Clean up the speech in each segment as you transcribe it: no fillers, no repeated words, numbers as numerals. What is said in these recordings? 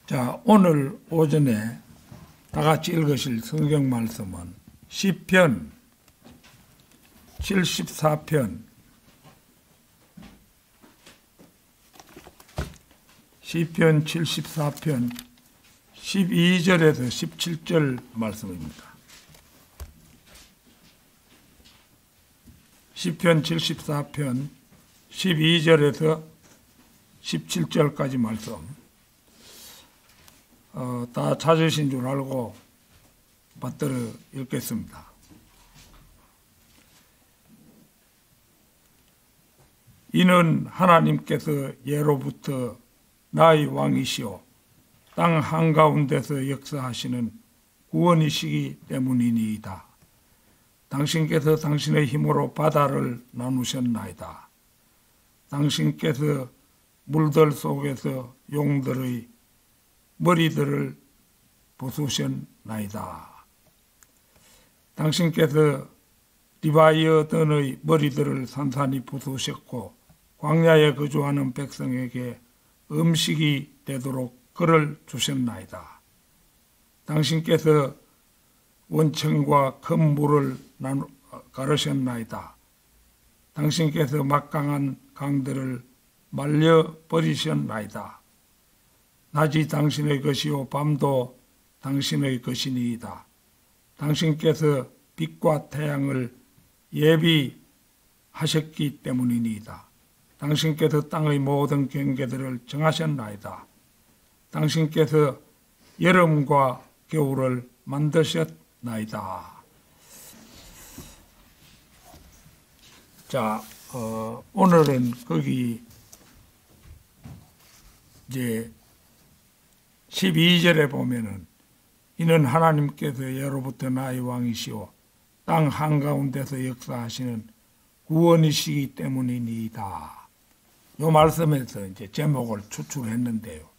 자, 오늘 오전에 다 같이 읽으실 성경 말씀은 시편 74편 12절에서 17절 말씀입니다. 시편 74편 12절에서 17절까지 말씀 다 찾으신 줄 알고 받들어 읽겠습니다. 이는 하나님께서 예로부터 나의 왕이시오 땅 한가운데서 역사하시는 구원이시기 때문이니이다. 당신께서 당신의 힘으로 바다를 나누셨나이다. 당신께서 물들 속에서 용들의 머리들을 부수셨나이다. 당신께서 리바이어던의 머리들을 산산히 부수셨고 광야에 거주하는 백성에게 음식이 되도록 그를 주셨나이다. 당신께서 원천과 큰 물을 가르셨나이다. 당신께서 막강한 강들을 말려버리셨나이다. 낮이 당신의 것이요 밤도 당신의 것이니이다. 당신께서 빛과 태양을 예비하셨기 때문이니이다. 당신께서 땅의 모든 경계들을 정하셨나이다. 당신께서 여름과 겨울을 만드셨나이다. 자, 오늘은 거기 이제 12절에 보면은 이는 하나님께서 예로부터 나의 왕이시오 땅 한가운데서 역사하시는 구원이시기 때문이니이다. 이 말씀에서 이제 제목을 추출했는데요.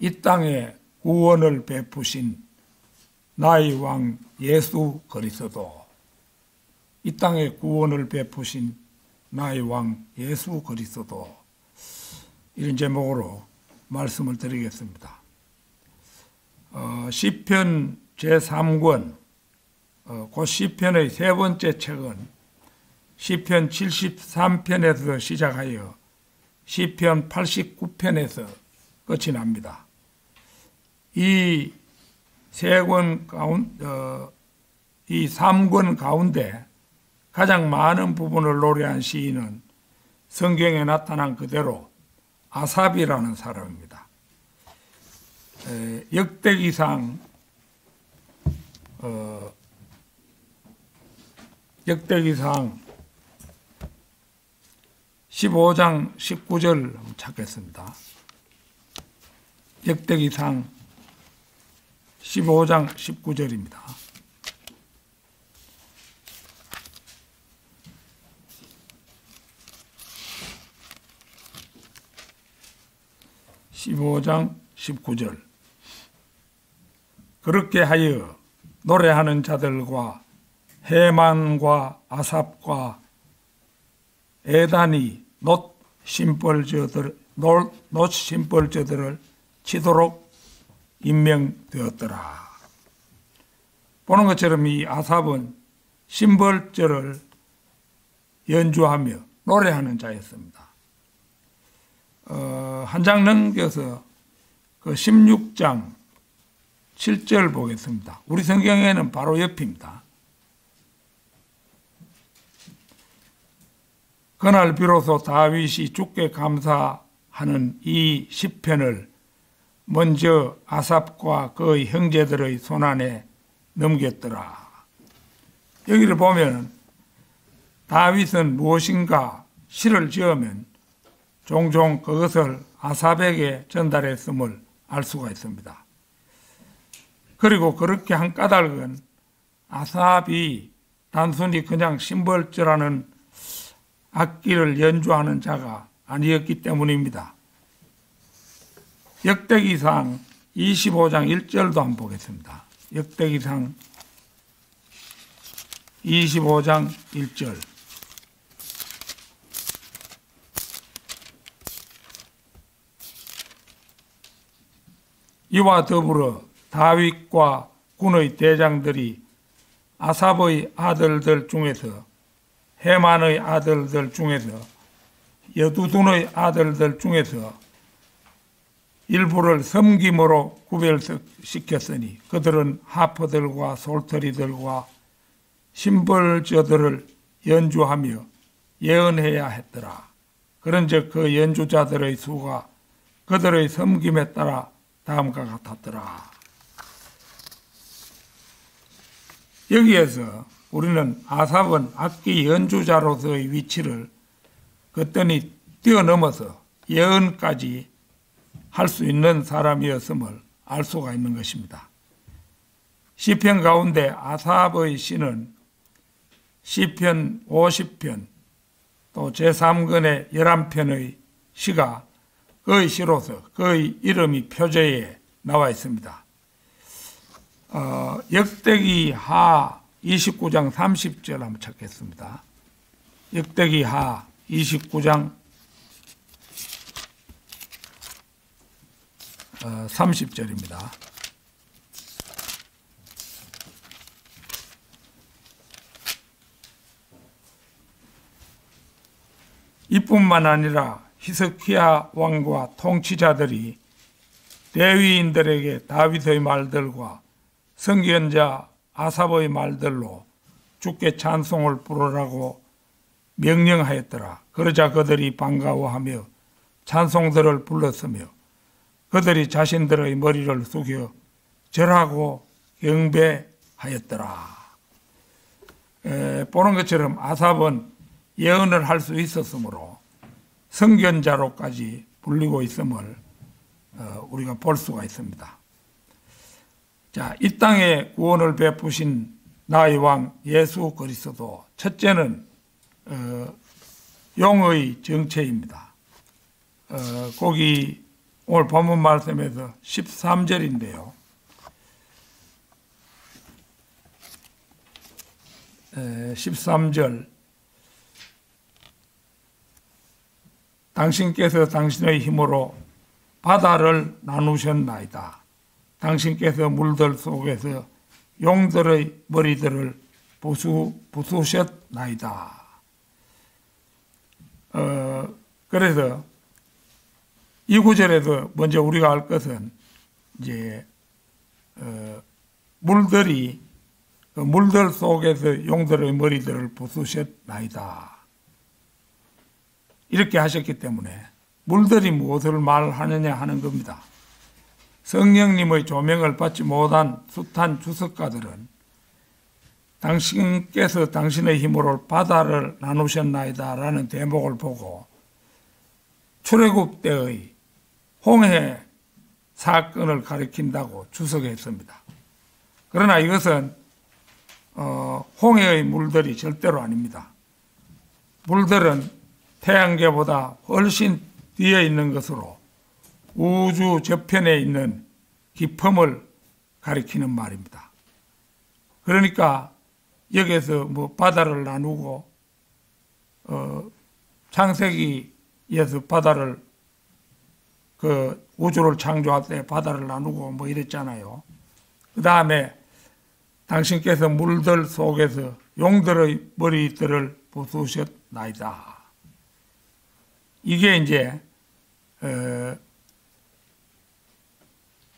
이 땅에 구원을 베푸신 나의 왕 예수 그리스도, 이 땅에 구원을 베푸신 나의 왕 예수 그리스도, 이런 제목으로 말씀을 드리겠습니다. 시편 제3권, 그 시편의 세 번째 책은 시편 73편에서 시작하여 시편 89편에서 끝이 납니다. 이 세 권 가운데, 이 3권 가운데 가장 많은 부분을 노래한 시인은 성경에 나타난 그대로 아삽이라는 사람입니다. 역대기상 15장 19절 찾겠습니다. 역대기상 15장 19절입니다. (15장 19절) 그렇게 하여 노래하는 자들과 해만과 아삽과 에단이 놋 심벌저들을 치도록 임명되었더라. 보는 것처럼 이 아삽은 심벌저를 연주하며 노래하는 자였습니다. 한 장 넘겨서 그 16장 7절 보겠습니다. 우리 성경에는 바로 옆입니다. 그날 비로소 다윗이 주께 감사하는 이 시편을 먼저 아삽과 그의 형제들의 손안에 넘겼더라. 여기를 보면 다윗은 무엇인가 시를 지으면 종종 그것을 아삽에게 전달했음을 알 수가 있습니다. 그리고 그렇게 한 까닭은 아삽이 단순히 그냥 심벌저라는 악기를 연주하는 자가 아니었기 때문입니다. 역대기상 25장 1절도 한번 보겠습니다. 역대기상 25장 1절. 이와 더불어 다윗과 군의 대장들이 아삽의 아들들 중에서, 헤만의 아들들 중에서, 여두둔의 아들들 중에서 일부를 섬김으로 구별시켰으니 그들은 하퍼들과 솔터리들과 심벌저들을 연주하며 예언해야 했더라. 그런즉 그 연주자들의 수가 그들의 섬김에 따라 다음과 같았더라. 여기에서 우리는 아삽은 악기 연주자로서의 위치를 그때니 뛰어넘어서 예언까지 할 수 있는 사람이었음을 알 수가 있는 것입니다. 시편 가운데 아삽의 시는 시편 50편 또 제3권의 11편의 시가 그의 시로서 그의 이름이 표제에 나와 있습니다. 역대기 하 29장 30절 한번 찾겠습니다. 역대기 하 29장 30절입니다. 이뿐만 아니라 히스키야 왕과 통치자들이 레위인들에게 다윗의 말들과 선지자 아삽의 말들로 주께 찬송을 부르라고 명령하였더라. 그러자 그들이 반가워하며 찬송들을 불렀으며 그들이 자신들의 머리를 숙여 절하고 경배하였더라. 보는 것처럼 아삽은 예언을 할 수 있었으므로 선견자로까지 불리고 있음을 우리가 볼 수가 있습니다. 자, 이 땅에 구원을 베푸신 나의 왕 예수 그리스도, 첫째는 용의 정체입니다. 거기 오늘 본문 말씀에서 13절인데요. 13절 당신께서 당신의 힘으로 바다를 나누셨나이다. 당신께서 물들 속에서 용들의 머리들을 부수셨나이다. 그래서 이 구절에서 먼저 우리가 알 것은 이제 물들이 물들 속에서 용들의 머리들을 부수셨나이다. 이렇게 하셨기 때문에 물들이 무엇을 말하느냐 하는 겁니다. 성령님의 조명을 받지 못한 숱한 주석가들은 당신께서 당신의 힘으로 바다를 나누셨나이다 라는 대목을 보고 출애굽 때의 홍해 사건을 가리킨다고 주석했습니다. 그러나 이것은 홍해의 물들이 절대로 아닙니다. 물들은 태양계보다 훨씬 뒤에 있는 것으로 우주 저편에 있는 깊음을 가리키는 말입니다. 그러니까 여기에서 뭐 바다를 나누고 창세기에서 바다를 그 우주를 창조할 때 바다를 나누고 뭐 이랬잖아요. 그 다음에 당신께서 물들 속에서 용들의 머리들을 부수셨나이다. 이게 이제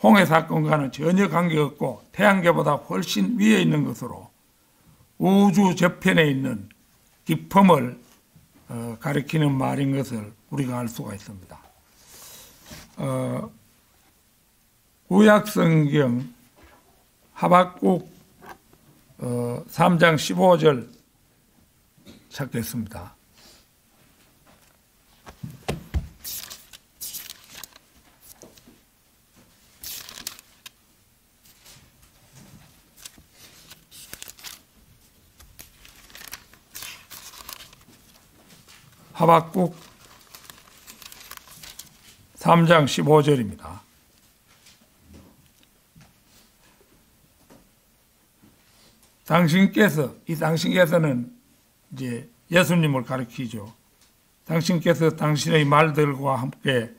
홍해 사건과는 전혀 관계없고 태양계보다 훨씬 위에 있는 것으로 우주 저편에 있는 깊음을 가리키는 말인 것을 우리가 알 수가 있습니다. 구약성경 하박국 3장 15절 찾겠습니다. 하박국 3장 15절입니다. 당신께서는 이제 예수님을 가리키죠. 당신께서 당신의 말들과 함께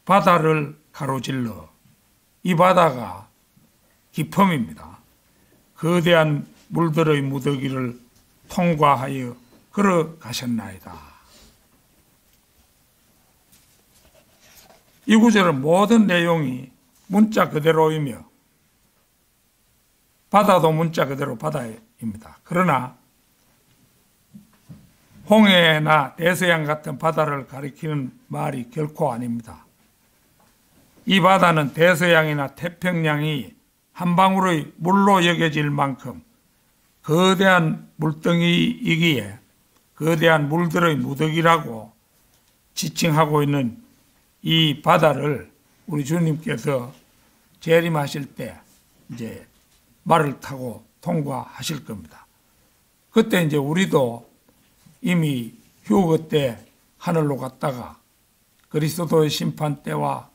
바다를 가로질러 이 바다가 기품입니다. 거대한 물들의 무더기를 통과하여 걸어가셨나이다. 이 구절은 모든 내용이 문자 그대로이며 바다도 문자 그대로 바다입니다. 그러나 홍해나 대서양 같은 바다를 가리키는 말이 결코 아닙니다. 이 바다는 대서양이나 태평양이 한 방울의 물로 여겨질 만큼 거대한 물덩이이기에 거대한 물들의 무더기라고 지칭하고 있는 이 바다를 우리 주님께서 재림하실 때 이제 말을 타고 통과하실 겁니다. 그때 이제 우리도 이미 휴거 때 하늘로 갔다가 그리스도의 심판 때와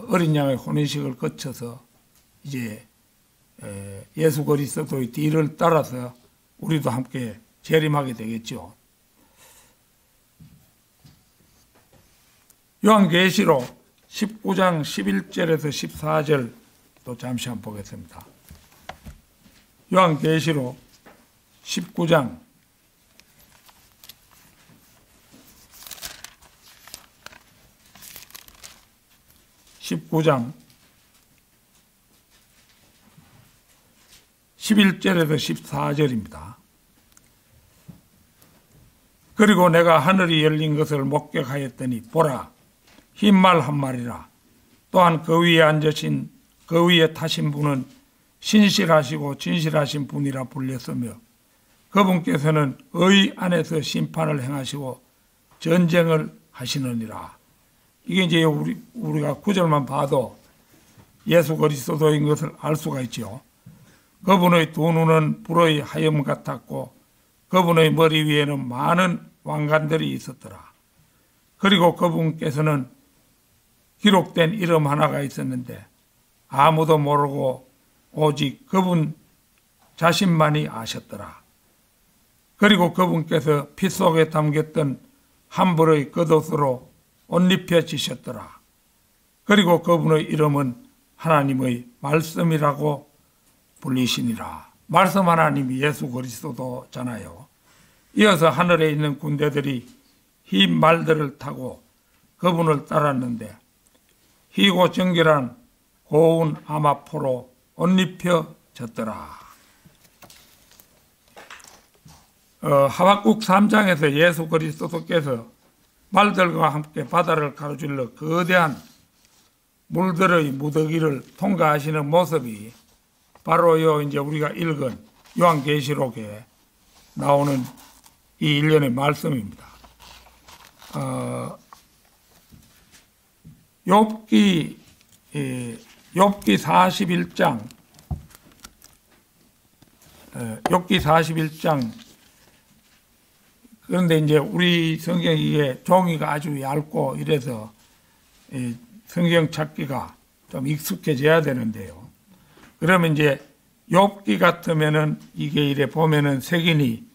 어린 양의 혼인식을 거쳐서 이제 예수 그리스도의 뒤를 따라서 우리도 함께 재림하게 되겠죠. 요한계시록 19장 11절에서 14절 또 잠시 한번 보겠습니다. 요한계시록 19장 11절에서 14절입니다. 그리고 내가 하늘이 열린 것을 목격하였더니 보라 흰 말 한 마리라. 또한 그 위에 앉으신 그 위에 타신 분은 신실하시고 진실하신 분이라 불렸으며 그분께서는 의 안에서 심판을 행하시고 전쟁을 하시느니라. 이게 이제 우리가 구절만 봐도 예수 그리스도인 것을 알 수가 있죠. 그분의 두 눈은 불의 하염 같았고 그분의 머리 위에는 많은 왕관들이 있었더라. 그리고 그분께서는 기록된 이름 하나가 있었는데 아무도 모르고 오직 그분 자신만이 아셨더라. 그리고 그분께서 피 속에 담겼던 한 벌의 겉옷으로 옷 입혀지셨더라. 그리고 그분의 이름은 하나님의 말씀이라고 불리시니라. 말씀 하나님이 예수 그리스도잖아요. 이어서 하늘에 있는 군대들이 흰 말들을 타고 그분을 따랐는데 희고 정결한 고운 아마포로 옷 입혀졌더라. 하박국 3장에서 예수 그리스도께서 말들과 함께 바다를 가로질러 거대한 물들의 무더기를 통과하시는 모습이 바로 이제 우리가 읽은 요한계시록에 나오는 이 일련의 말씀입니다. 욥기 41장 그런데 이제 우리 성경이 이게 종이가 아주 얇고 이래서 성경 찾기가 좀 익숙해져야 되는데요. 그러면 이제 욥기 같으면은 이게 이래 보면은 색인이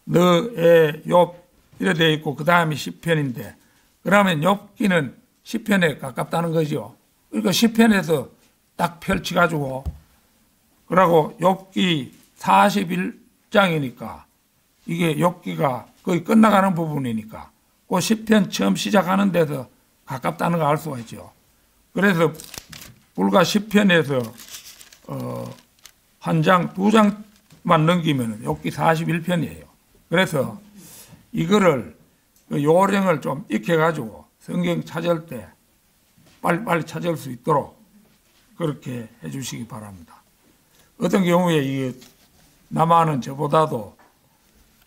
너의 욥 이래 돼 있고 그 다음이 시편인데 그러면 욥기는 시편에 가깝다는 거죠. 그러니까 시편에서 딱 펼쳐가지고 그러고 욥기 41장이니까 이게 욥기가 거의 끝나가는 부분이니까 그 시편 처음 시작하는 데서 가깝다는 걸 알 수가 있죠. 그래서 불과 시편에서 한 장, 두 장만 넘기면 욥기 41편이에요. 그래서 이거를 요령을 좀 익혀가지고 성경 찾을 때 빨리빨리 찾을 수 있도록 그렇게 해주시기 바랍니다. 어떤 경우에 이 남아는 저보다도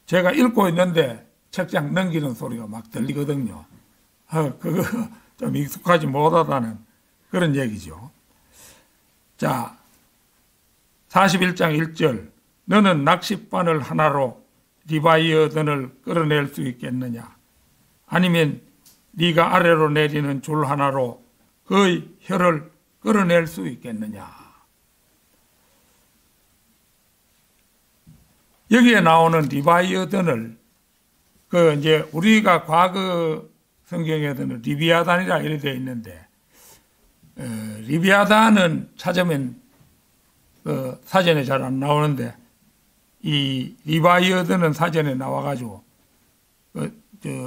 제가 읽고 있는데 책장 넘기는 소리가 막 들리거든요. 그거 좀 익숙하지 못하다는 그런 얘기죠. 자, 41장 1절 너는 낚싯바늘 하나로 리바이어던을 끌어낼 수 있겠느냐? 아니면 네가 아래로 내리는 줄 하나로 그의 혀를 끌어낼 수 있겠느냐? 여기에 나오는 리바이어던을 이제 우리가 과거 성경에서는 리비아단이라 이렇게 되어 있는데 리비아단은 찾으면 사전에 잘 안 나오는데 이 리바이어드는 사전에 나와가지고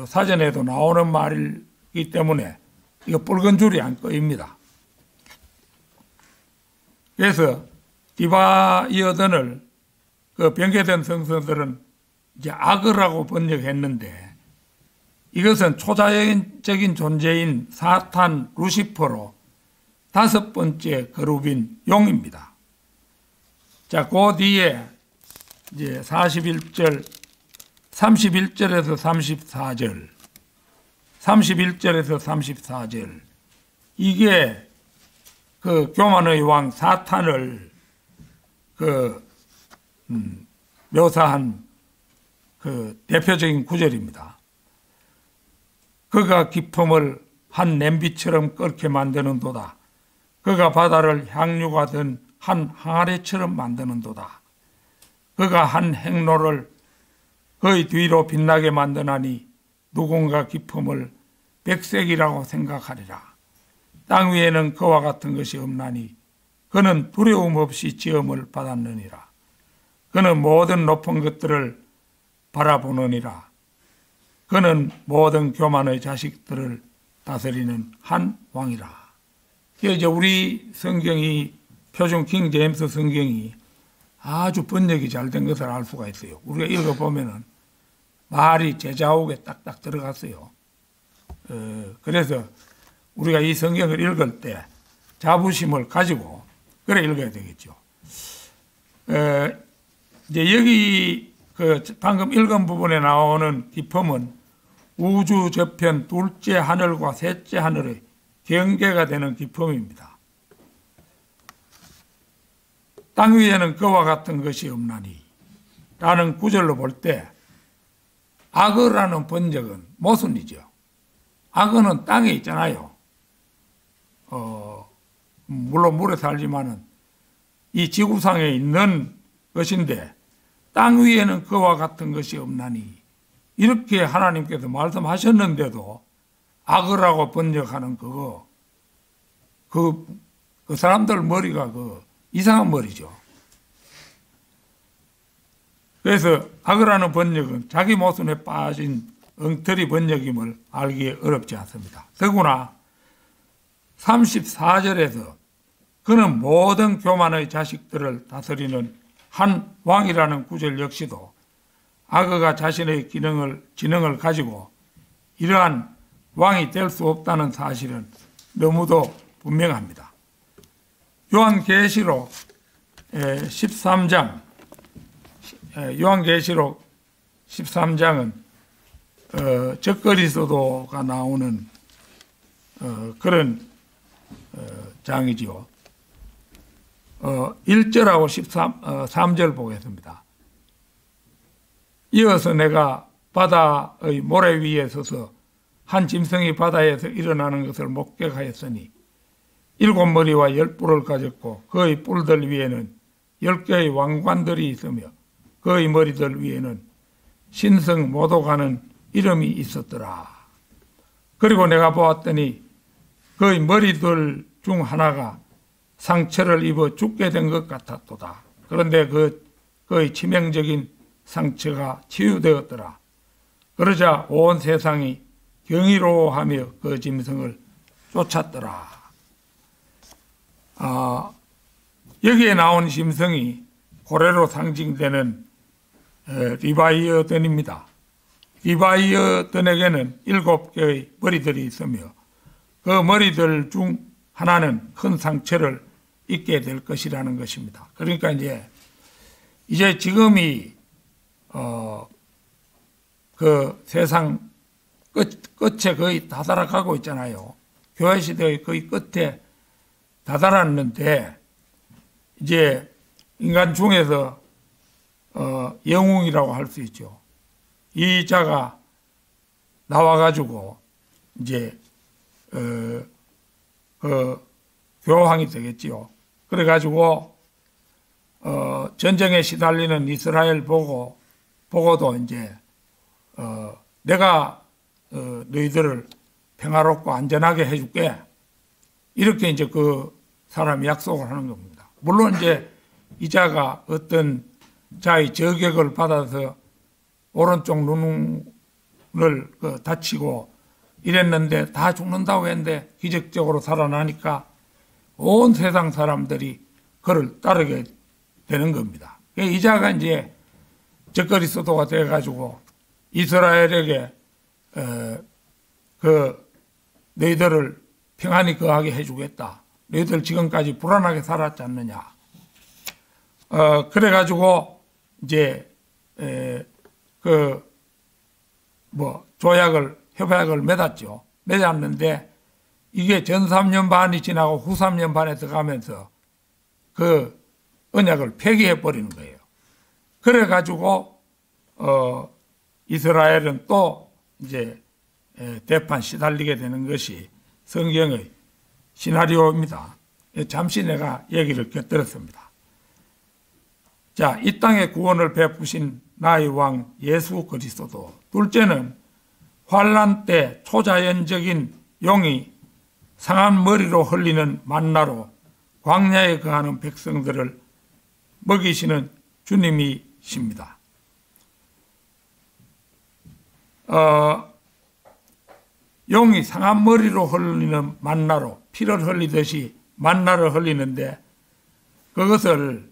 사전에도 나오는 말이기 때문에 이거 붉은 줄이 안 꺼입니다. 그래서 리바이어든을 그 변개된 성서들은 이제 악어라고 번역했는데 이것은 초자연적인 존재인 사탄 루시퍼로 5번째 그룹인 용입니다. 자, 그 뒤에 이제 41절, 31절에서 34절, 31절에서 34절, 이게 그 교만의 왕 사탄을 묘사한 그 대표적인 구절입니다. 그가 기품을 한 냄비처럼 끓게 만드는도다. 그가 바다를 향유가 든 한 항아리처럼 만드는도다. 그가 한 행로를 그의 뒤로 빛나게 만드나니 누군가 기품을 백색이라고 생각하리라. 땅 위에는 그와 같은 것이 없나니 그는 두려움 없이 지음을 받았느니라. 그는 모든 높은 것들을 바라보느니라. 그는 모든 교만의 자식들을 다스리는 한 왕이라. 이제 우리 성경이 표준 킹 제임스 성경이 아주 번역이 잘 된 것을 알 수가 있어요. 우리가 읽어보면은 말이 제자옥에 딱딱 들어갔어요. 그래서 우리가 이 성경을 읽을 때 자부심을 가지고 그래 읽어야 되겠죠. 이제 여기 그 방금 읽은 부분에 나오는 기품은 우주 저편 둘째 하늘과 셋째 하늘의 경계가 되는 기품입니다. 땅 위에는 그와 같은 것이 없나니 라는 구절로 볼 때 악어라는 번역은 모순이죠. 악어는 땅에 있잖아요. 물론 물에 살지만은 이 지구상에 있는 것인데 땅 위에는 그와 같은 것이 없나니 이렇게 하나님께서 말씀하셨는데도 악어라고 번역하는 그 사람들 머리가 이상한 머리죠. 그래서 악어라는 번역은 자기 모순에 빠진 엉터리 번역임을 알기 어렵지 않습니다. 더구나 34절에서 그는 모든 교만의 자식들을 다스리는 한 왕이라는 구절 역시도 악어가 자신의 지능을 가지고 이러한 왕이 될 수 없다는 사실은 너무도 분명합니다. 요한계시록 13장, 요한계시록 13장은 적그리스도가 나오는 그런 장이지요. 1절하고 3절 보겠습니다. 이어서 내가 바다의 모래 위에 서서 한 짐승이 바다에서 일어나는 것을 목격하였으니 7머리와 10뿔을 가졌고 그의 뿔들 위에는 10개의 왕관들이 있으며 그의 머리들 위에는 신성 모독하는 이름이 있었더라. 그리고 내가 보았더니 그의 머리들 중 하나가 상처를 입어 죽게 된 것 같았도다. 그런데 그의 치명적인 상처가 치유되었더라. 그러자 온 세상이 경이로워하며 그 짐승을 쫓았더라. 여기에 나온 짐승이 고래로 상징되는 리바이어든입니다. 리바이어든에게는 7개의 머리들이 있으며 그 머리들 중 하나는 큰 상처를 입게 될 것이라는 것입니다. 그러니까 이제 지금이 그 세상 끝에 거의 다다라가고 있잖아요. 교회 시대의 거의 끝에 다다랐는데 이제 인간 중에서 영웅이라고 할 수 있죠. 이 자가 나와가지고 이제 교황이 되겠지요. 그래가지고 전쟁에 시달리는 이스라엘 보고도 이제 내가 너희들을 평화롭고 안전하게 해줄게 이렇게 이제 그 사람이 약속을 하는 겁니다. 물론 이제 이자가 어떤 자의 저격을 받아서 오른쪽 눈을 다치고 이랬는데 다 죽는다고 했는데 기적적으로 살아나니까 온 세상 사람들이 그를 따르게 되는 겁니다. 이자가 이제 적그리스도가 돼가지고 이스라엘에게 너희들을 평안히 거하게 해주겠다. 너희들 지금까지 불안하게 살았지 않느냐. 그래가지고 이제 협약을 맺었죠. 맺었는데 이게 전 3년 반이 지나고 후 3년 반에 들어가면서 그 언약을 폐기해 버리는 거예요. 그래가지고 이스라엘은 또 이제 대판 시달리게 되는 것이 성경의 시나리오입니다. 잠시 내가 얘기를 곁들였습니다. 자, 이 땅에 구원을 베푸신 나의 왕 예수 그리스도. 둘째는 환난 때 초자연적인 용이 상한 머리로 흘리는 만나로 광야에 거하는 백성들을 먹이시는 주님이십니다. 용이 상한 머리로 흘리는 만나로 피를 흘리듯이 만나를 흘리는데 그것을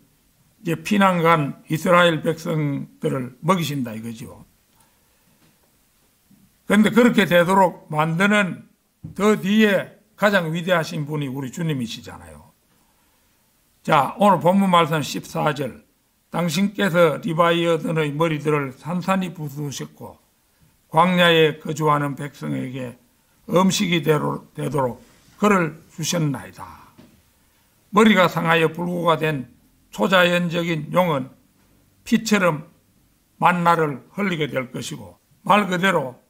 이제 피난 간 이스라엘 백성들을 먹이신다 이거죠. 그런데 그렇게 되도록 만드는 더 뒤에 가장 위대하신 분이 우리 주님이시잖아요. 자, 오늘 본문 말씀 14절. 당신께서 리바이어든의 머리들을 산산히 부수셨고 광야에 거주하는 백성에게 음식이 되도록 그를 주셨나이다. 머리가 상하여 불구가 된 초자연적인 용은 피처럼 만나를 흘리게 될 것이고 말 그대로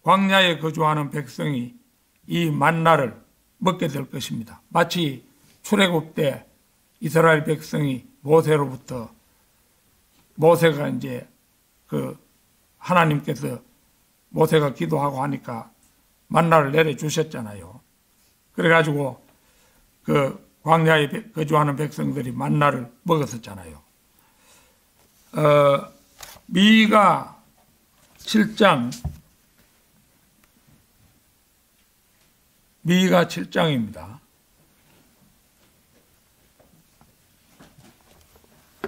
광야에 거주하는 백성이 이 만나를 먹게 될 것입니다. 마치 출애굽 때 이스라엘 백성이 모세가 이제 하나님께서 모세가 기도하고 하니까 만나를 내려주셨잖아요. 그래가지고 광야에 거주하는 백성들이 만나를 먹었었잖아요. 미가 7장입니다.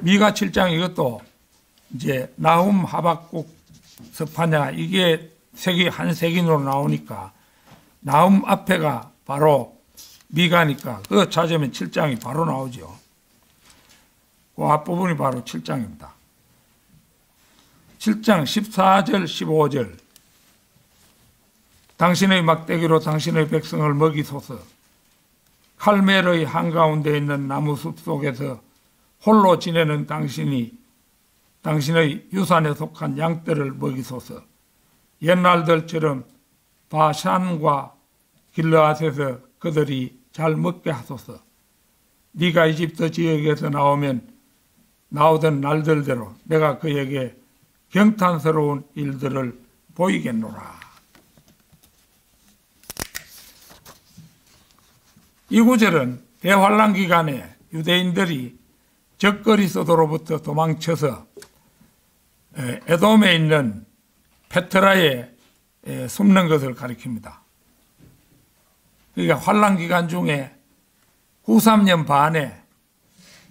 미가 7장 이것도 이제 나훔, 하박국, 스파냐 이게 한 색인으로 나오니까 나훔 앞에가 바로 미가니까 그거 찾으면 7장이 바로 나오죠. 그 앞부분이 바로 7장입니다. 7장 14절 15절 당신의 막대기로 당신의 백성을 먹이소서. 칼멜의 한가운데 있는 나무숲 속에서 홀로 지내는 당신의 유산에 속한 양떼를 먹이소서. 옛날들처럼 바산과 길르앗에서 그들이 잘 먹게 하소서. 네가 이집트 지역에서 나오던 날들대로 내가 그에게 경탄스러운 일들을 보이겠노라. 이 구절은 대환란 기간에 유대인들이 적그리스도로부터 도망쳐서 에돔에 있는 페트라에 숨는 것을 가리킵니다. 그러니까 환란 기간 중에 후 3년 반에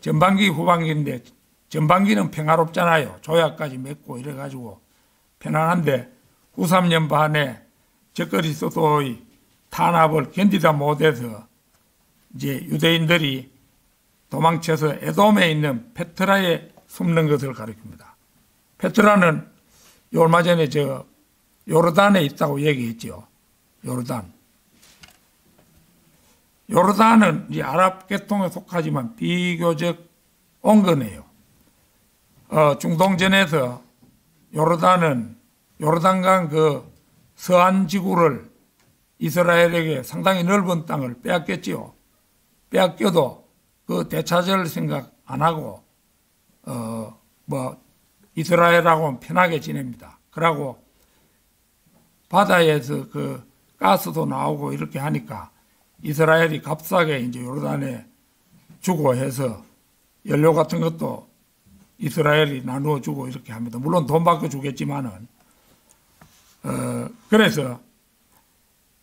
전반기 후반기인데 전반기는 평화롭잖아요. 조약까지 맺고 이래가지고 편안한데 후 3년 반에 적그리스도의 탄압을 견디다 못해서 이제 유대인들이 도망쳐서 에돔에 있는 페트라에 숨는 것을 가리킵니다. 페트라는 얼마 전에 요르단에 있다고 얘기했죠. 요르단은 이제 아랍 계통에 속하지만 비교적 온건해요. 중동전에서 요르단은 요르단강 서안 지구를 이스라엘에게 상당히 넓은 땅을 빼앗겼지요. 빼앗겨도 그 되찾을 생각 안 하고 이스라엘하고는 편하게 지냅니다. 그러고 바다에서 가스도 나오고 이렇게 하니까 이스라엘이 값싸게 이제 요르단에 주고 해서 연료 같은 것도 이스라엘이 나누어 주고 이렇게 합니다. 물론 돈 받고 주겠지만은, 그래서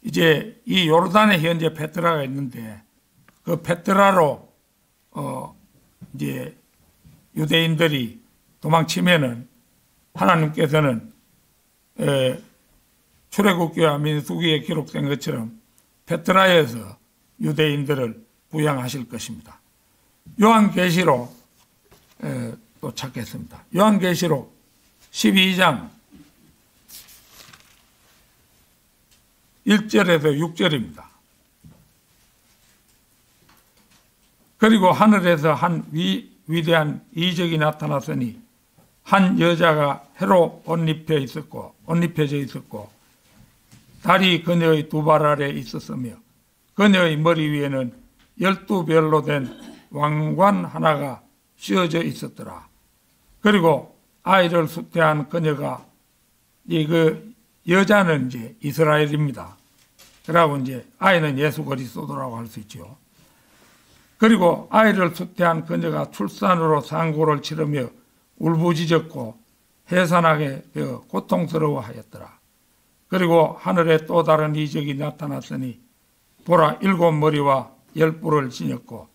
이제 이 요르단에 현재 페트라가 있는데 그 페트라로 이제 유대인들이 도망치면은 하나님께서는 출애굽기와 민수기에 기록된 것처럼 페트라에서 유대인들을 부양하실 것입니다. 요한계시록 또 찾겠습니다. 요한계시록 12장 1절에서 6절입니다. 그리고 하늘에서 한 위대한 이적이 나타났으니 한 여자가 해로 옷입혀져 있었고 달이 그녀의 두 발 아래 있었으며 그녀의 머리 위에는 12별로 된 왕관 하나가 씌워져 있었더라. 그리고 아이를 수태한 그녀가 그 여자는 이제 이스라엘입니다. 그러고 이제 아이는 예수 그리스도라고 할 수 있죠. 그리고 아이를 수태한 그녀가 출산으로 상고를 치르며 울부짖었고 해산하게 되어 고통스러워하였더라. 그리고 하늘에 또 다른 이적이 나타났으니 보라 7머리와 10뿔을 지녔고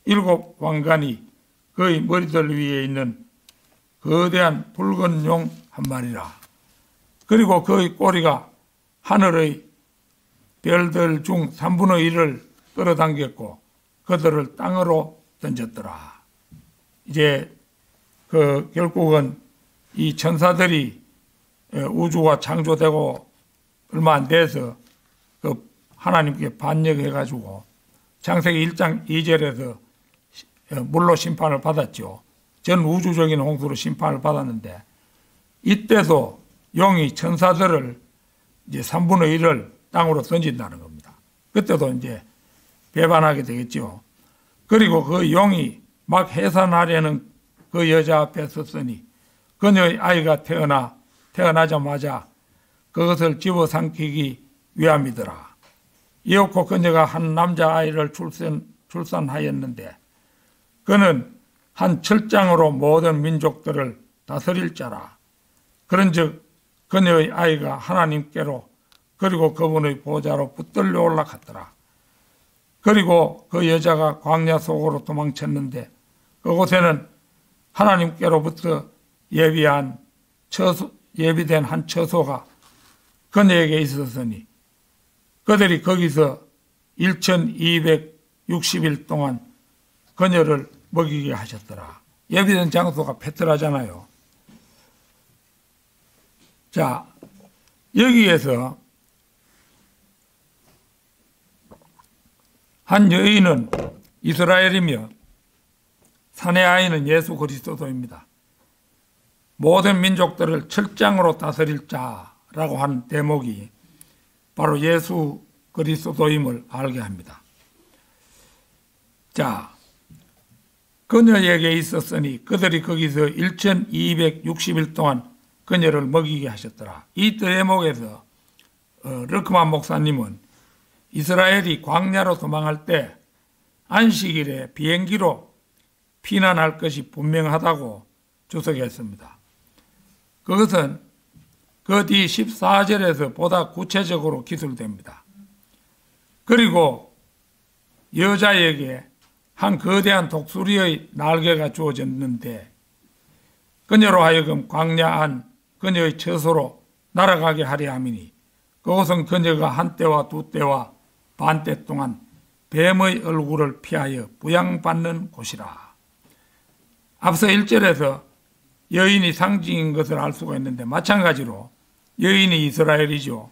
7 왕관이 그의 머리들 위에 있는 거대한 붉은 용 한 마리라. 그리고 그의 꼬리가 하늘의 별들 중 3분의 1을 끌어당겼고 그들을 땅으로 던졌더라. 이제 결국은 이 천사들이 우주가 창조되고 얼마 안 돼서 하나님께 반역해가지고 창세기 1장 2절에서 물로 심판을 받았죠. 전 우주적인 홍수로 심판을 받았는데 이때도 용이 천사들을 이제 3분의 1을 땅으로 던진다는 겁니다. 그때도 이제 배반하게 되겠죠. 그리고 그 용이 막 해산하려는 그 여자 앞에 섰으니 그녀의 아이가 태어나자마자 그것을 집어삼키기 위함이더라. 이윽고 그녀가 한 남자아이를 출산하였는데 그는 한 철장으로 모든 민족들을 다스릴 자라. 그런즉 그녀의 아이가 하나님께로 그리고 그분의 보좌로 붙들려 올라갔더라. 그리고 그 여자가 광야 속으로 도망쳤는데 그곳에는 하나님께로부터 예비된 한 처소가 그녀에게 있었으니 그들이 거기서 1260일 동안 그녀를 먹이게 하셨더라. 예비된 장소가 페트라잖아요. 자, 여기에서 한 여인은 이스라엘이며 사내 아이는 예수 그리스도입니다. 모든 민족들을 철장으로 다스릴 자라고 하는 대목이 바로 예수 그리스도임을 알게 합니다. 자, 그녀에게 있었으니 그들이 거기서 1260일 동안 그녀를 먹이게 하셨더라. 이 대목에서 르크만 목사님은 이스라엘이 광야로 도망할 때 안식일에 비행기로 피난할 것이 분명하다고 주석했습니다. 그것은 그 뒤 14절에서 보다 구체적으로 기술됩니다. 그리고 여자에게 한 거대한 독수리의 날개가 주어졌는데 그녀로 하여금 광야 안 그녀의 처소로 날아가게 하려 함이니 그것은 그녀가 한때와 두때와 반때 동안 뱀의 얼굴을 피하여 부양받는 곳이라. 앞서 1절에서 여인이 상징인 것을 알 수가 있는데 마찬가지로 여인이 이스라엘이죠.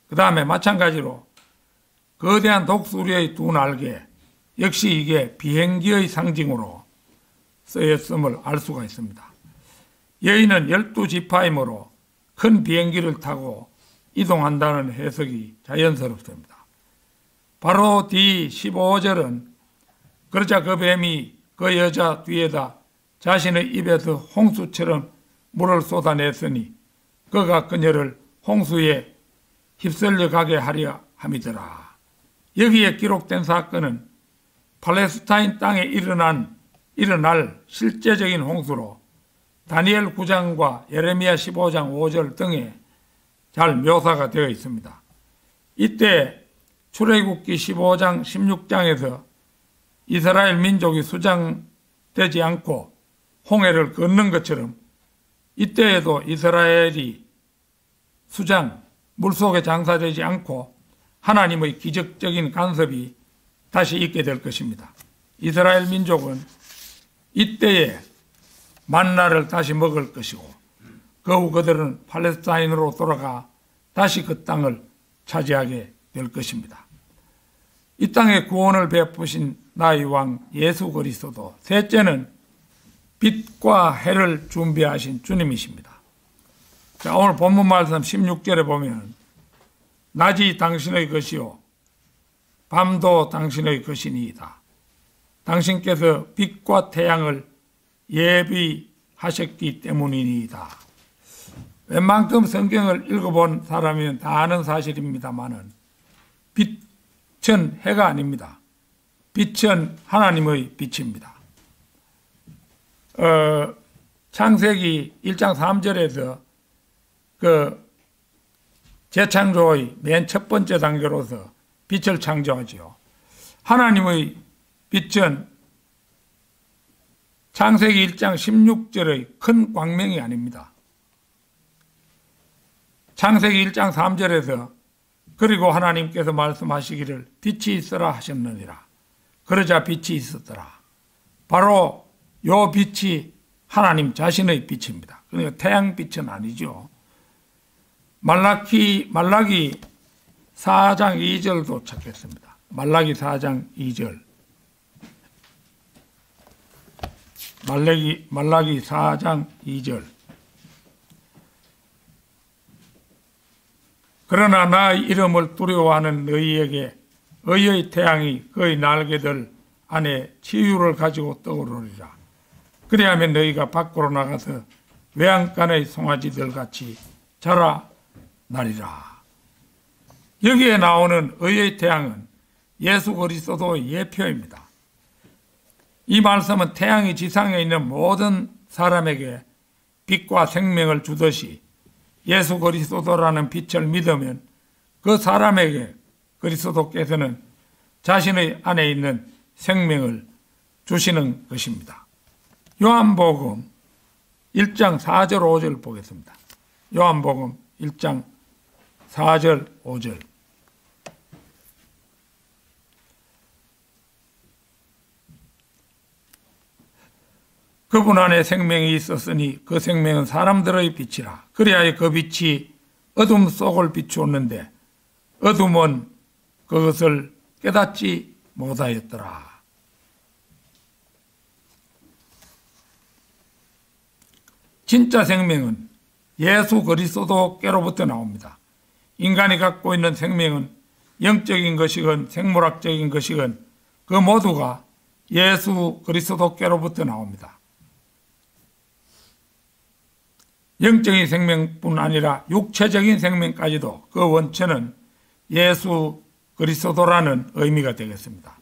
그 다음에 마찬가지로 거대한 독수리의 두 날개, 역시 이게 비행기의 상징으로 쓰였음을 알 수가 있습니다. 여인은 12지파이므로 큰 비행기를 타고 이동한다는 해석이 자연스럽습니다. 바로 뒤 15절은 그러자 그 뱀이 그 여자 뒤에다 자신의 입에서 홍수처럼 물을 쏟아냈으니 그가 그녀를 홍수에 휩쓸려 가게 하려 함이더라. 여기에 기록된 사건은 팔레스타인 땅에 일어날 실제적인 홍수로 다니엘 9장과 예레미야 15장 5절 등에 잘 묘사가 되어 있습니다. 이때 출애굽기 15장 16장에서 이스라엘 민족이 수장되지 않고 홍해를 건넌 것처럼 이때에도 이스라엘이 물속에 장사되지 않고 하나님의 기적적인 간섭이 다시 있게 될 것입니다. 이스라엘 민족은 이때에 만나를 다시 먹을 것이고 그 후 그들은 팔레스타인으로 돌아가 다시 그 땅을 차지하게 될 것입니다. 이 땅에 구원을 베푸신 나의 왕 예수 그리스도, 셋째는 빛과 해를 준비하신 주님이십니다. 자, 오늘 본문 말씀 16절에 보면 낮이 당신의 것이요 밤도 당신의 것이니이다. 당신께서 빛과 태양을 예비하셨기 때문이니이다. 웬만큼 성경을 읽어본 사람이면 다 아는 사실입니다만은 빛은 해가 아닙니다. 빛은 하나님의 빛입니다. 창세기 1장 3절에서 그 재창조의 맨 첫 번째 단계로서 빛을 창조하지요. 하나님의 빛은 창세기 1장 16절의 큰 광명이 아닙니다. 창세기 1장 3절에서 그리고 하나님께서 말씀하시기를 빛이 있으라 하셨느니라. 그러자 빛이 있었더라. 바로 요 빛이 하나님 자신의 빛입니다. 그러니까 태양빛은 아니죠. 말라기 4장 2절도 찾겠습니다. 말라기 4장 2절. 말라기 4장 2절. 그러나 나의 이름을 두려워하는 너희에게 의의 태양이 그의 날개들 안에 치유를 가지고 떠오르리라. 그리하면 너희가 밖으로 나가서 외양간의 송아지들 같이 자라나리라. 여기에 나오는 의의 태양은 예수 그리스도의 예표입니다. 이 말씀은 태양이 지상에 있는 모든 사람에게 빛과 생명을 주듯이 예수 그리스도라는 빛을 믿으면 그 사람에게 그리스도께서는 자신의 안에 있는 생명을 주시는 것입니다. 요한복음 1장 4절 5절 보겠습니다. 요한복음 1장 4절 5절. 그분 안에 생명이 있었으니 그 생명은 사람들의 빛이라. 그리하여 그 빛이 어둠 속을 비추었는데 어둠은 그것을 깨닫지 못하였더라. 진짜 생명은 예수 그리스도께로부터 나옵니다. 인간이 갖고 있는 생명은 영적인 것이건 생물학적인 것이건 그 모두가 예수 그리스도께로부터 나옵니다. 영적인 생명뿐 아니라 육체적인 생명까지도 그 원천은 예수 그리스도라는 의미가 되겠습니다.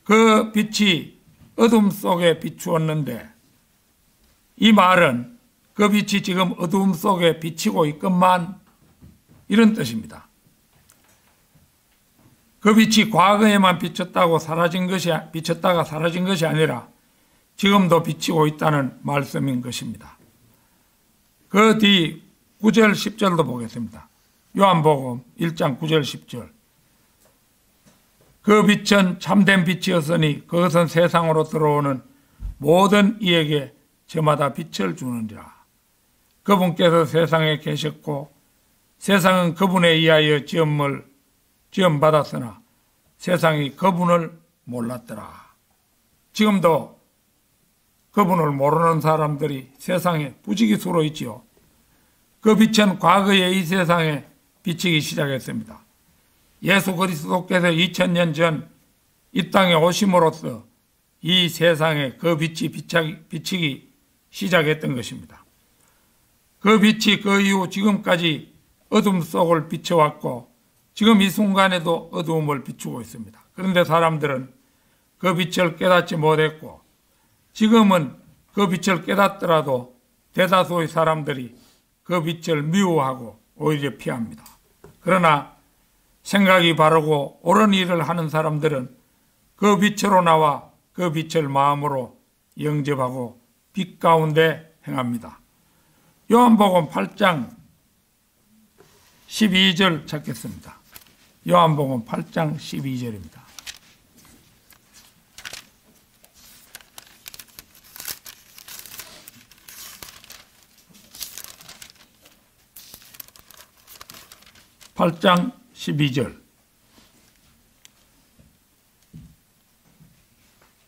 그 빛이 어둠 속에 비추었는데 이 말은 그 빛이 지금 어둠 속에 비치고 있건만 이런 뜻입니다. 그 빛이 과거에만 비쳤다가 사라진 것이 아니라 지금도 비치고 있다는 말씀인 것입니다. 그 뒤 9절 10절도 보겠습니다. 요한복음 1장 9절 10절. 그 빛은 참된 빛이었으니 그것은 세상으로 들어오는 모든 이에게 저마다 빛을 주느니라. 그분께서 세상에 계셨고 세상은 그분에 의하여 지음받았으나 세상이 그분을 몰랐더라. 지금도 그분을 모르는 사람들이 세상에 부지기수로 있지요. 그 빛은 과거에 이 세상에 비치기 시작했습니다. 예수 그리스도께서 2000년 전 이 땅에 오심으로써 이 세상에 그 빛이 비치기 시작했던 것입니다. 그 빛이 그 이후 지금까지 어둠 속을 비춰왔고 지금 이 순간에도 어두움을 비추고 있습니다. 그런데 사람들은 그 빛을 깨닫지 못했고 지금은 그 빛을 깨닫더라도 대다수의 사람들이 그 빛을 미워하고 오히려 피합니다. 그러나 생각이 바르고 옳은 일을 하는 사람들은 그 빛으로 나와 그 빛을 마음으로 영접하고 빛 가운데 행합니다. 요한복음 8장 12절 찾겠습니다. 요한복음 8장 12절입니다. (8장 12절)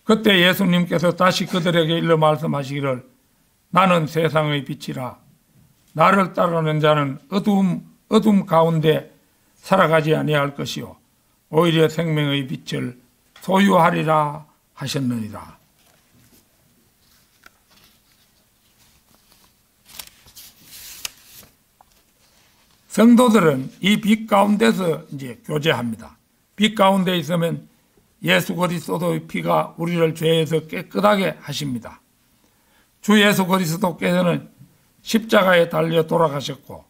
그때 예수님께서 다시 그들에게 일러 말씀하시기를 나는 세상의 빛이라 나를 따르는 자는 어둠 가운데 살아가지 아니할 것이요 오히려 생명의 빛을 소유하리라 하셨느니라. 성도들은 이 빛 가운데서 이제 교제합니다. 빛 가운데 있으면 예수 그리스도의 피가 우리를 죄에서 깨끗하게 하십니다. 주 예수 그리스도께서는 십자가에 달려 돌아가셨고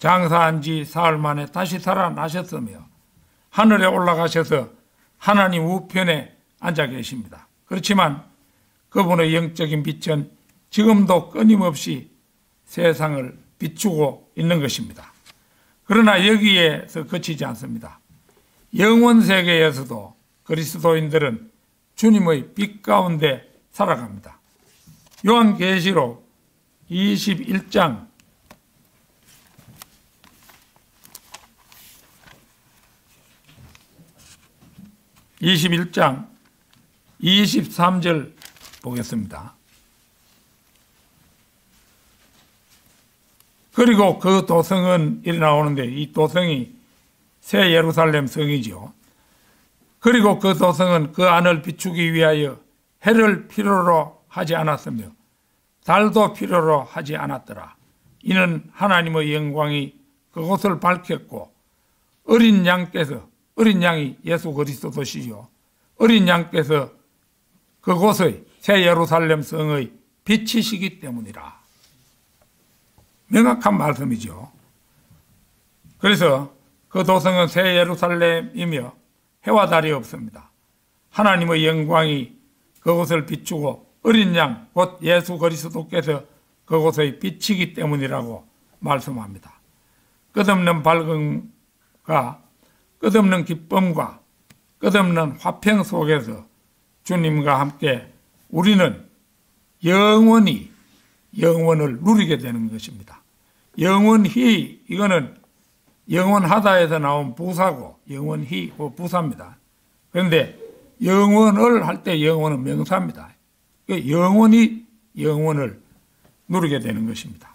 장사한 지 사흘 만에 다시 살아나셨으며 하늘에 올라가셔서 하나님 우편에 앉아 계십니다. 그렇지만 그분의 영적인 빛은 지금도 끊임없이 세상을 비추고 있는 것입니다. 그러나 여기에서 그치지 않습니다. 영원 세계에서도 그리스도인들은 주님의 빛 가운데 살아갑니다. 요한계시록 21장 23절 보겠습니다. 그리고 그 도성은 이래 나오는데 이 도성이 새 예루살렘 성이죠. 그리고 그 도성은 그 안을 비추기 위하여 해를 필요로 하지 않았으며 달도 필요로 하지 않았더라. 이는 하나님의 영광이 그곳을 밝혔고 어린 양이 예수 그리스도시요 어린 양께서 그곳의 새 예루살렘 성의 빛이시기 때문이라. 명확한 말씀이죠. 그래서 그 도성은 새 예루살렘이며 해와 달이 없습니다. 하나님의 영광이 그곳을 비추고 어린 양 곧 예수 그리스도께서 그곳의 빛이기 때문이라고 말씀합니다. 끝없는 밝음과 끝없는 기쁨과 끝없는 화평 속에서 주님과 함께 우리는 영원히 영원을 누리게 되는 것입니다. 영원히, 이거는 영원하다에서 나온 부사고 영원히 부사입니다. 그런데 영원을 할 때 영원은 명사입니다. 영원히 영원을 누리게 되는 것입니다.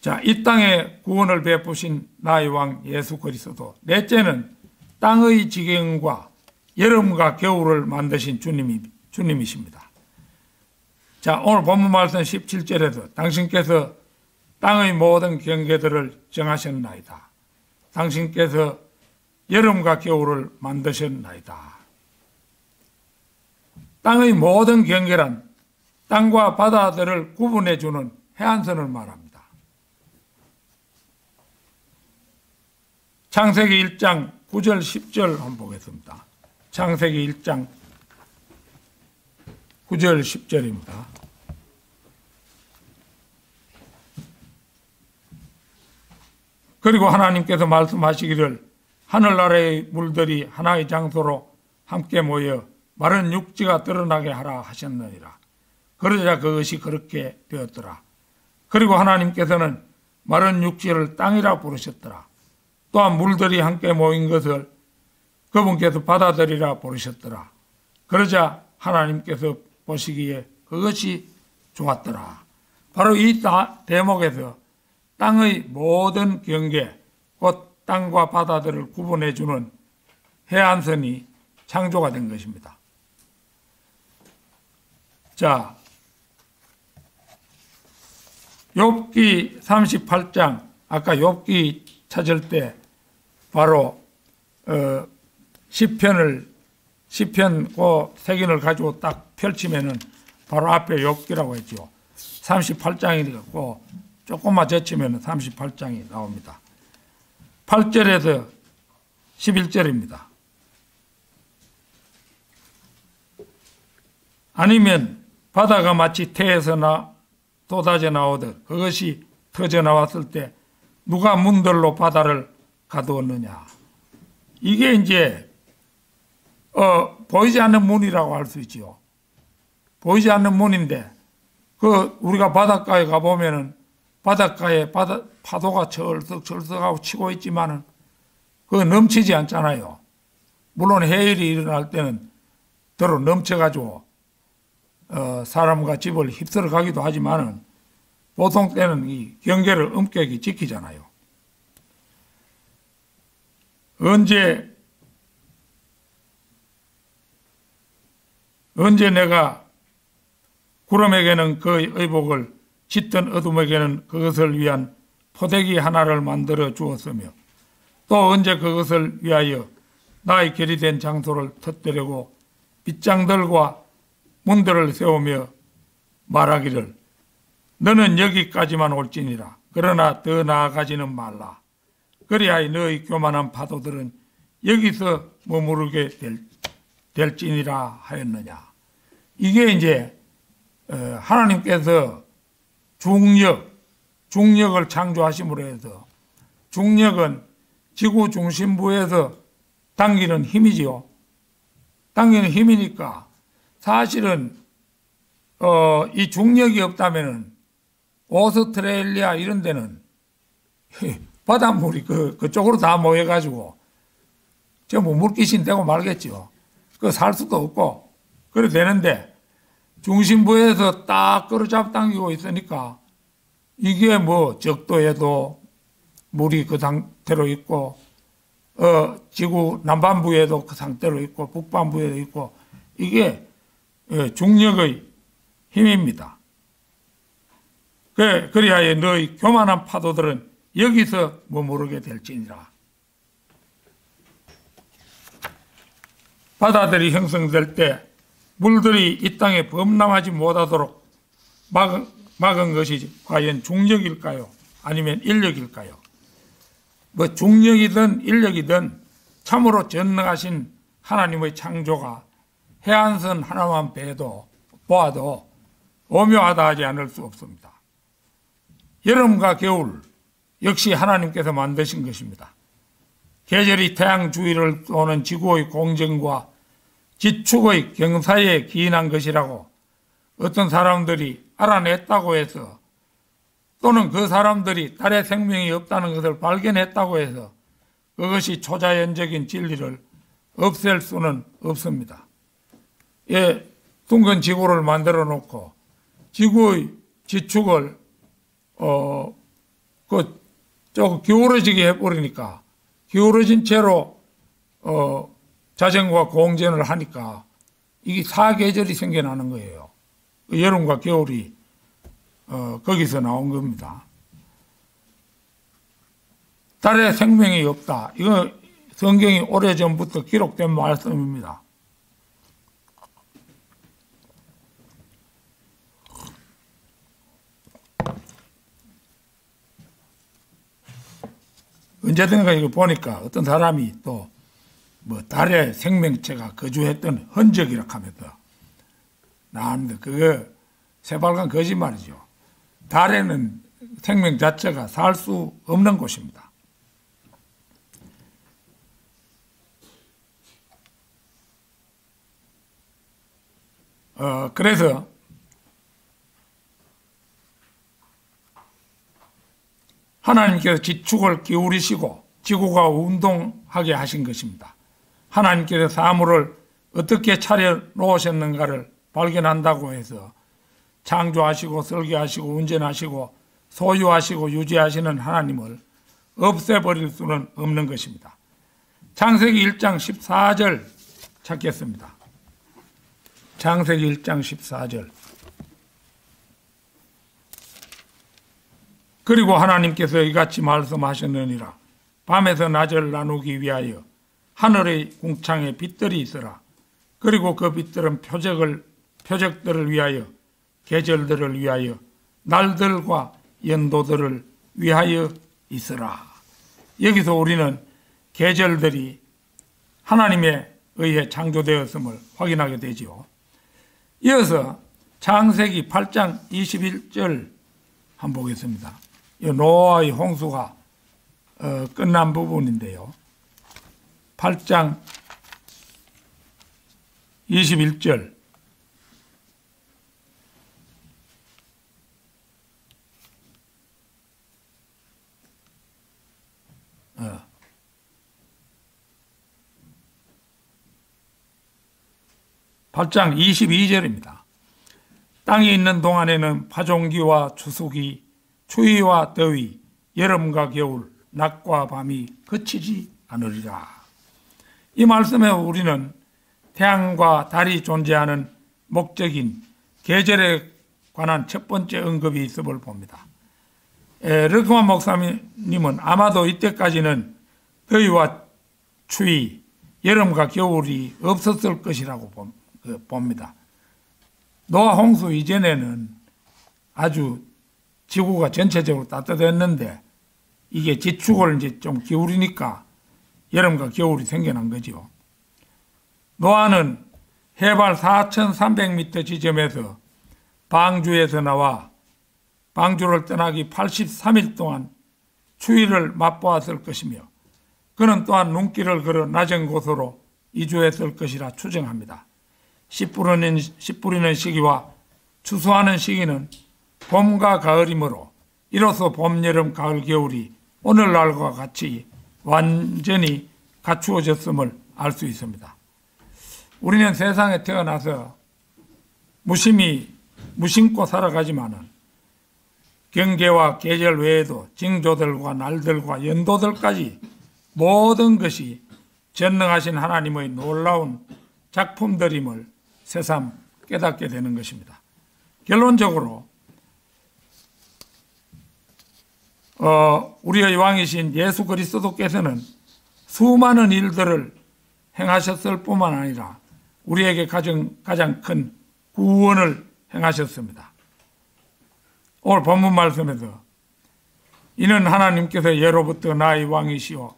자, 이 땅에 구원을 베푸신 나의 왕 예수 그리스도, 넷째는 땅의 지경과 여름과 겨울을 만드신 주님이십니다. 자, 오늘 본문 말씀 17절에서 당신께서 땅의 모든 경계들을 정하셨나이다. 당신께서 여름과 겨울을 만드셨나이다. 땅의 모든 경계란 땅과 바다들을 구분해주는 해안선을 말합니다. 창세기 1장 9절 10절 한번 보겠습니다. 창세기 1장 9절 10절입니다. 그리고 하나님께서 말씀하시기를 하늘나라의 물들이 하나의 장소로 함께 모여 마른 육지가 드러나게 하라 하셨느니라. 그러자 그것이 그렇게 되었더라. 그리고 하나님께서는 마른 육지를 땅이라 부르셨더라. 또한 물들이 함께 모인 것을 그분께서 바다들이라 부르셨더라. 그러자 하나님께서 보시기에 그것이 좋았더라. 바로 이 대목에서 땅의 모든 경계, 곧 땅과 바다들을 구분해주는 해안선이 창조가 된 것입니다. 자, 욥기 38장, 아까 욥기 찾을 때 바로 시편 그 색인을 가지고 딱 펼치면은 바로 앞에 욥기라고 했죠. 38장이고 조금만 젖히면 38장이 나옵니다. 8절에서 11절입니다. 아니면 바다가 마치 태에서 쏟아져 나오듯 그것이 터져 나왔을 때 누가 문들로 바다를 가두었느냐. 이게 이제 보이지 않는 문이라고 할 수 있지요. 보이지 않는 문인데 우리가 바닷가에 가보면은 바닷가에 파도가 철썩하고 치고 있지만은 넘치지 않잖아요. 물론 해일이 일어날 때는 더러 넘쳐가지고 사람과 집을 휩쓸어 가기도 하지만은 보통 때는 이 경계를 엄격히 지키잖아요. 언제 내가 구름에게는 그 의복을 짙은 어둠에게는 그것을 위한 포대기 하나를 만들어 주었으며 또 언제 그것을 위하여 나의 결이 된 장소를 터뜨리고 빗장들과 문들을 세우며 말하기를 너는 여기까지만 올지니라. 그러나 더 나아가지는 말라. 그리하여 너의 교만한 파도들은 여기서 머무르게 될지니라 하였느냐. 이게 이제 하나님께서 중력을 창조하심으로 해서 중력은 지구 중심부에서 당기는 힘이지요. 당기는 힘이니까 사실은 이 중력이 없다면은 오스트레일리아 이런 데는 바닷물이 그쪽으로 다 모여가지고 전부 물귀신 되고 말겠죠. 살 수도 없고 그래 되는데 중심부에서 딱 끌어잡당기고 있으니까 이게 뭐 적도에도 물이 그 상태로 있고 지구 남반부에도 그 상태로 있고 북반부에도 있고 이게 중력의 힘입니다. 그리하여 너희 교만한 파도들은 여기서 머무르게 될지니라. 바다들이 형성될 때 물들이 이 땅에 범람하지 못하도록 막은 것이 과연 중력일까요? 아니면 인력일까요? 뭐 중력이든 인력이든 참으로 전능하신 하나님의 창조가 해안선 하나만 보아도 오묘하다 하지 않을 수 없습니다. 여름과 겨울 역시 하나님께서 만드신 것입니다. 계절이 태양 주위를 도는 지구의 공정과 지축의 경사에 기인한 것이라고 어떤 사람들이 알아냈다고 해서 또는 그 사람들이 달에 생명이 없다는 것을 발견했다고 해서 그것이 초자연적인 진리를 없앨 수는 없습니다. 둥근 지구를 만들어 놓고 지구의 지축을 조금 기울어지게 해버리니까 기울어진 채로 자전과 공전을 하니까 이게 사계절이 생겨나는 거예요. 여름과 겨울이 거기서 나온 겁니다. 달에 생명이 없다. 이거 성경이 오래전부터 기록된 말씀입니다. 언제든가 이거 보니까 어떤 사람이 또 뭐 달에 생명체가 거주했던 흔적이라고 하면서 나왔는데 그거 새빨간 거짓말이죠. 달에는 생명 자체가 살 수 없는 곳입니다. 그래서 하나님께서 지축을 기울이시고 지구가 운동하게 하신 것입니다. 하나님께서 사물을 어떻게 차려 놓으셨는가를 발견한다고 해서 창조하시고 설계하시고 운전하시고 소유하시고 유지하시는 하나님을 없애버릴 수는 없는 것입니다. 창세기 1장 14절 찾겠습니다. 창세기 1장 14절. 그리고 하나님께서 이같이 말씀하셨느니라. 밤에서 낮을 나누기 위하여 하늘의 궁창에 빛들이 있으라. 그리고 그 빛들은 표적들을 위하여, 계절들을 위하여, 날들과 연도들을 위하여 있으라. 여기서 우리는 계절들이 하나님에 의해 창조되었음을 확인하게 되지요. 이어서 창세기 8장 21절 한번 보겠습니다. 이 노아의 홍수가 끝난 부분인데요. 8장 21절. 팔 8장 22절입니다. 땅에 있는 동안에는 파종기와 추수기, 추위와 더위, 여름과 겨울, 낮과 밤이 그치지 않으리라. 이 말씀에 우리는 태양과 달이 존재하는 목적인 계절에 관한 첫 번째 언급이 있음을 봅니다. 르크만 목사님은 아마도 이때까지는 더위와 추위, 여름과 겨울이 없었을 것이라고 봅니다. 노아 홍수 이전에는 아주 지구가 전체적으로 따뜻했는데 이게 지축을 이제 좀 기울이니까 여름과 겨울이 생겨난 거죠. 노아는 해발 4,300m 지점에서 방주에서 나와 방주를 떠나기 83일 동안 추위를 맛보았을 것이며 그는 또한 눈길을 걸어 낮은 곳으로 이주했을 것이라 추정합니다. 씨 뿌리는 시기와 추수하는 시기는 봄과 가을이므로 이로써 봄, 여름, 가을, 겨울이 오늘날과 같이 완전히 갖추어졌음을 알 수 있습니다. 우리는 세상에 태어나서 무심코 살아가지만은 경계와 계절 외에도 징조들과 날들과 연도들까지 모든 것이 전능하신 하나님의 놀라운 작품들임을 새삼 깨닫게 되는 것입니다. 결론적으로 우리의 왕이신 예수 그리스도께서는 수많은 일들을 행하셨을 뿐만 아니라 우리에게 가장 큰 구원을 행하셨습니다. 오늘 본문 말씀에서 이는 하나님께서 예로부터 나의 왕이시오.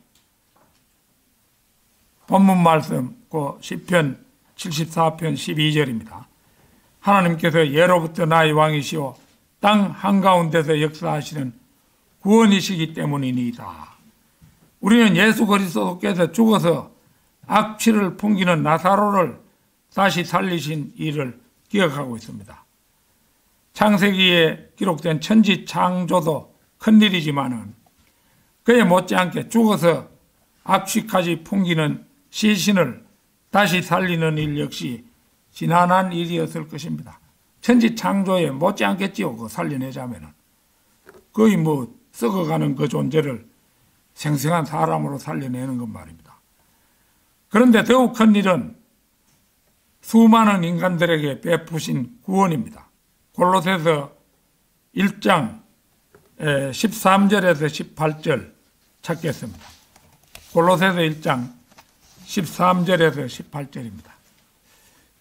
본문 말씀 그 시편 74편 12절입니다. 하나님께서 예로부터 나의 왕이시오 땅 한가운데서 역사하시는 구원이시기 때문이니이다. 우리는 예수 그리스도께서 죽어서 악취를 풍기는 나사로를 다시 살리신 일을 기억하고 있습니다. 창세기에 기록된 천지 창조도 큰일이지만은 그에 못지않게 죽어서 악취까지 풍기는 시신을 다시 살리는 일 역시 지난한 일이었을 것입니다. 천지 창조에 못지않겠지요. 그거 살려내자면은 거의 썩어가는 그 존재를 생생한 사람으로 살려내는 것 말입니다. 그런데 더욱 큰 일은 수많은 인간들에게 베푸신 구원입니다. 골로새서 1장 13절에서 18절 찾겠습니다. 골로새서 1장 13절에서 18절입니다.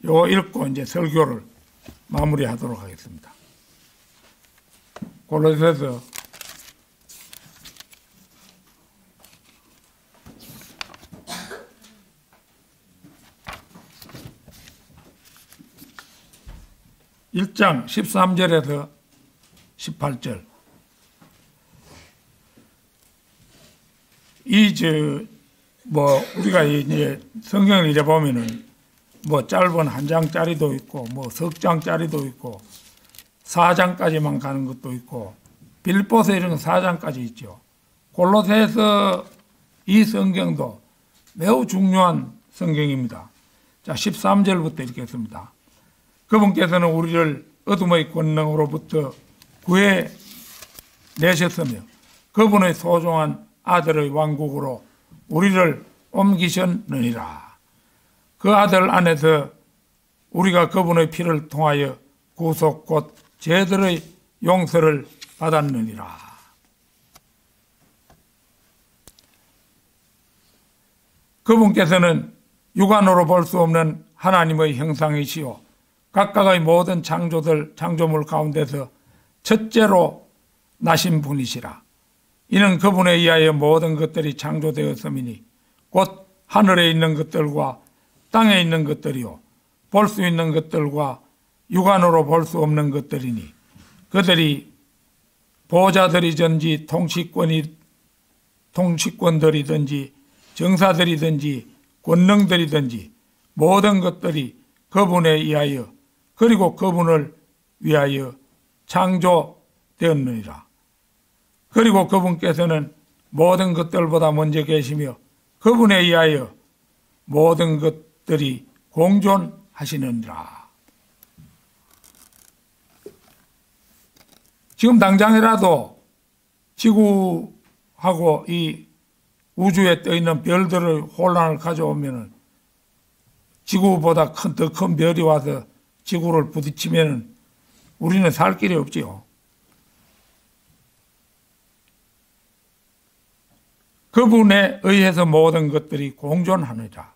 요거 읽고 이제 설교를 마무리하도록 하겠습니다. 골로새서 1장 13절에서 18절. 우리가 이제 성경을 이제 보면은 짧은 한 장짜리도 있고, 석 장짜리도 있고, 4장까지만 가는 것도 있고, 빌립보서 이런 4장까지 있죠. 골로새서 이 성경도 매우 중요한 성경입니다. 자, 13절부터 읽겠습니다. 그분께서는 우리를 어둠의 권능으로부터 구해 내셨으며 그분의 소중한 아들의 왕국으로 우리를 옮기셨느니라. 그 아들 안에서 우리가 그분의 피를 통하여 구속 곧 죄들의 용서를 받았느니라. 그분께서는 육안으로 볼 수 없는 하나님의 형상이시요 각각의 모든 창조물 가운데서 첫째로 나신 분이시라. 이는 그분에 의하여 모든 것들이 창조되었음이니 곧 하늘에 있는 것들과 땅에 있는 것들이요 볼 수 있는 것들과 육안으로 볼 수 없는 것들이니 그들이 보좌들이든지 통치권들이든지 정사들이든지 권능들이든지 모든 것들이 그분에 의하여 그리고 그분을 위하여 창조되었느니라. 그리고 그분께서는 모든 것들보다 먼저 계시며 그분에 의하여 모든 것들이 공존하시느니라. 지금 당장이라도 지구하고 이 우주에 떠있는 별들의 혼란을 가져오면 지구보다 더 큰 별이 와서 지구를 부딪히면 우리는 살 길이 없지요. 그분에 의해서 모든 것들이 공존하느니라.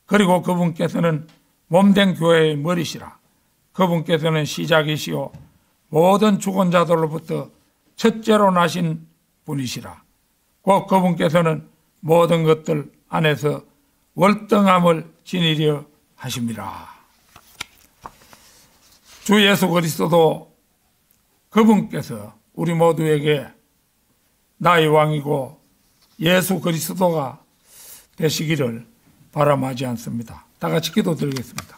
그리고 그분께서는 몸된 교회의 머리시라. 그분께서는 시작이시요 모든 죽은 자들로부터 첫째로 나신 분이시라. 곧 그분께서는 모든 것들 안에서 월등함을 지니려 하심이라. 주 예수 그리스도도 그분께서 우리 모두에게 나의 왕이고 예수 그리스도가 되시기를 바람하지 않습니다. 다 같이 기도드리겠습니다.